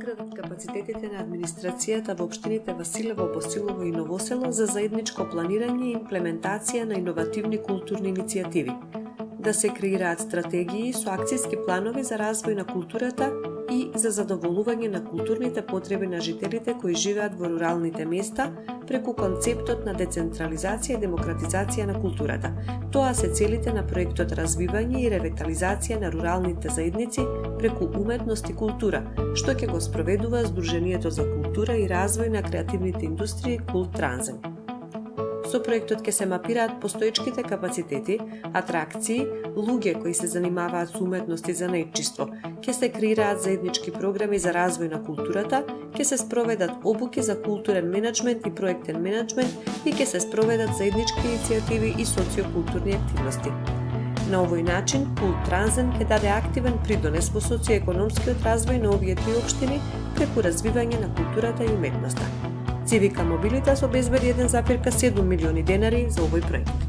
изградат капацитетите на администрацијата во општините Василево, Босилово и Новосело за заедничко планирање и имплементација на иновативни културни иницијативи, да се креираат стратегии со акцијски планови за развој на културата и за задоволување на културните потреби на жителите кои живеат во руралните места преку концептот на децентрализација и демократизација на културата. Тоа се целите на проектот развивање и ревитализација на руралните заедници преку уметност и култура, што ќе го спроведува Сдруженијето за култура и развој на креативните индустрии Култ Трансен. Со проектот ќе се мапираат постоечките капацитети, атракции, луѓе кои се занимаваат со уметност и занаетчиство, ќе се креираат заеднички програми за развој на културата, ќе се спроведат обуки за културен менаџмент и проектен менаџмент и ќе се спроведат заеднички иницијативи и социокултурни активности. На овој начин, Култ Трансен ќе даде активен придонес во социоекономскиот развој на овие три општини преку развивање на културата и уметноста. Цивика Мобилитас обезбеди 1,7 милиони денари за овој проект.